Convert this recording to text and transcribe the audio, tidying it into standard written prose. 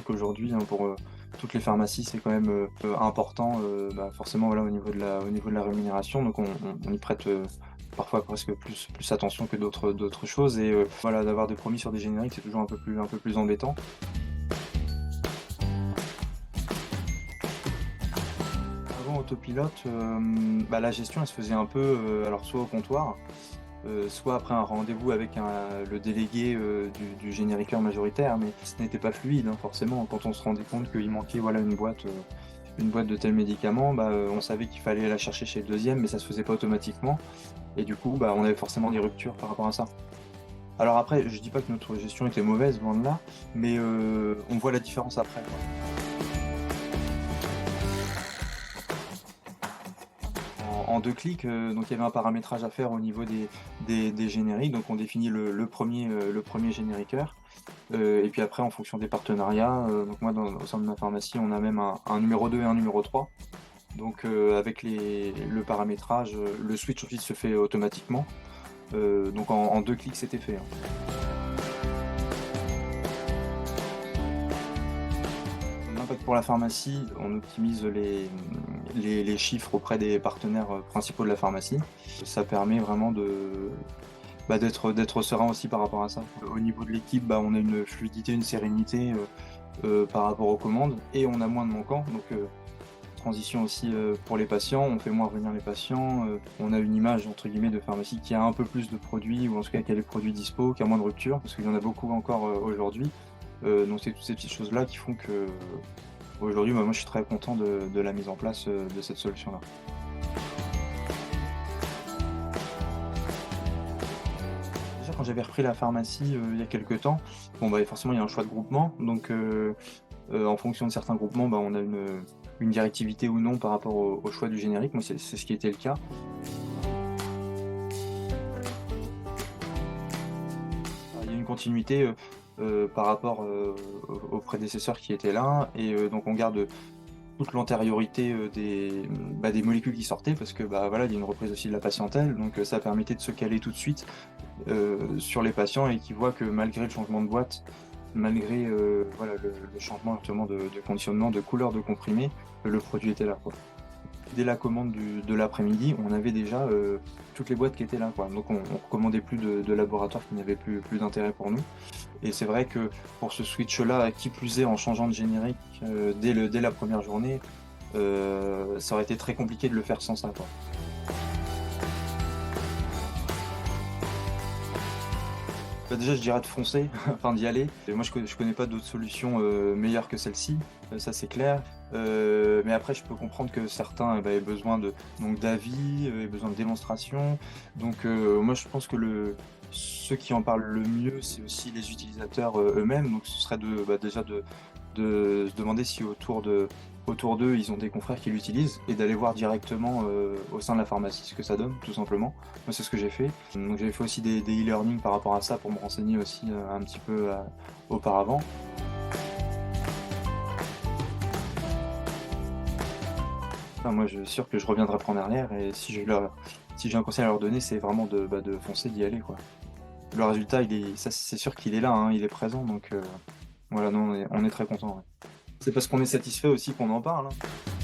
qu'aujourd'hui, hein, pour toutes les pharmacies, c'est quand même important, forcément voilà, au niveau de la rémunération. Donc on y prête parfois presque plus attention que d'autres choses. Et voilà, d'avoir des promis sur des génériques, c'est toujours un peu plus embêtant. Avant Autopilote, la gestion elle se faisait un peu alors soit au comptoir, soit après un rendez-vous avec le délégué du génériqueur majoritaire, mais ce n'était pas fluide, hein, forcément. Quand on se rendait compte qu'il manquait voilà, une boîte de tel médicament, on savait qu'il fallait la chercher chez le deuxième, mais ça se faisait pas automatiquement. Et du coup, on avait forcément des ruptures par rapport à ça. Alors après, je dis pas que notre gestion était mauvaise, loin de là, mais on voit la différence après, quoi. En deux clics, donc il y avait un paramétrage à faire au niveau des génériques. Donc on définit le premier génériqueur. Et puis après, en fonction des partenariats, donc moi au sein de ma pharmacie, on a même un numéro 2 et un numéro 3. Donc avec le paramétrage, le switch ensuite se fait automatiquement. Donc en deux clics, c'était fait, hein. L'impact pour la pharmacie, on optimise les chiffres auprès des partenaires principaux de la pharmacie. Ça permet vraiment d'être serein aussi par rapport à ça. Au niveau de l'équipe, on a une fluidité, une sérénité par rapport aux commandes et on a moins de manquants. Donc transition aussi pour les patients, on fait moins revenir les patients. On a une image entre guillemets de pharmacie qui a un peu plus de produits ou en tout cas qui a les produits dispo, qui a moins de ruptures parce qu'il y en a beaucoup encore aujourd'hui. Donc c'est toutes ces petites choses là qui font que aujourd'hui, moi je suis très content de la mise en place de cette solution-là. Déjà, quand j'avais repris la pharmacie il y a quelques temps, forcément il y a un choix de groupement. Donc en fonction de certains groupements, on a une directivité ou non par rapport au choix du générique. Moi, c'est ce qui était le cas. Il y a une continuité par rapport aux prédécesseurs qui étaient là. Et donc on garde toute l'antériorité des molécules qui sortaient parce que voilà, il y a une reprise aussi de la patientèle, donc ça permettait de se caler tout de suite sur les patients et qui voient que malgré le changement de boîte, malgré voilà, le changement justement de conditionnement, de couleur de comprimé, le produit était là, quoi. Dès la commande de l'après-midi, on avait déjà toutes les boîtes qui étaient là, quoi. Donc on recommandait plus de laboratoires qui n'avaient plus d'intérêt pour nous. Et c'est vrai que pour ce switch-là, qui plus est en changeant de générique dès la première journée, ça aurait été très compliqué de le faire sans ça, quoi. Déjà, je dirais de foncer, enfin d'y aller. Et moi, je connais pas d'autres solutions meilleures que celle-ci, ça c'est clair. Mais après, je peux comprendre que certains aient besoin donc d'avis, aient besoin de démonstration. Donc moi, je pense que ceux qui en parlent le mieux, c'est aussi les utilisateurs eux-mêmes. Donc ce serait déjà de se demander si autour d'eux, ils ont des confrères qui l'utilisent et d'aller voir directement au sein de la pharmacie ce que ça donne, tout simplement. Moi, c'est ce que j'ai fait. Donc, j'avais fait aussi des e-learning par rapport à ça pour me renseigner aussi un petit peu auparavant. Enfin, moi, je suis sûr que je reviendrai prendre en arrière et si j'ai un conseil à leur donner, c'est vraiment de foncer, d'y aller, quoi. Le résultat, ça, c'est sûr qu'il est là, hein, il est présent. Donc, voilà, non, on est très content. Ouais. C'est parce qu'on est satisfait aussi qu'on en parle, hein.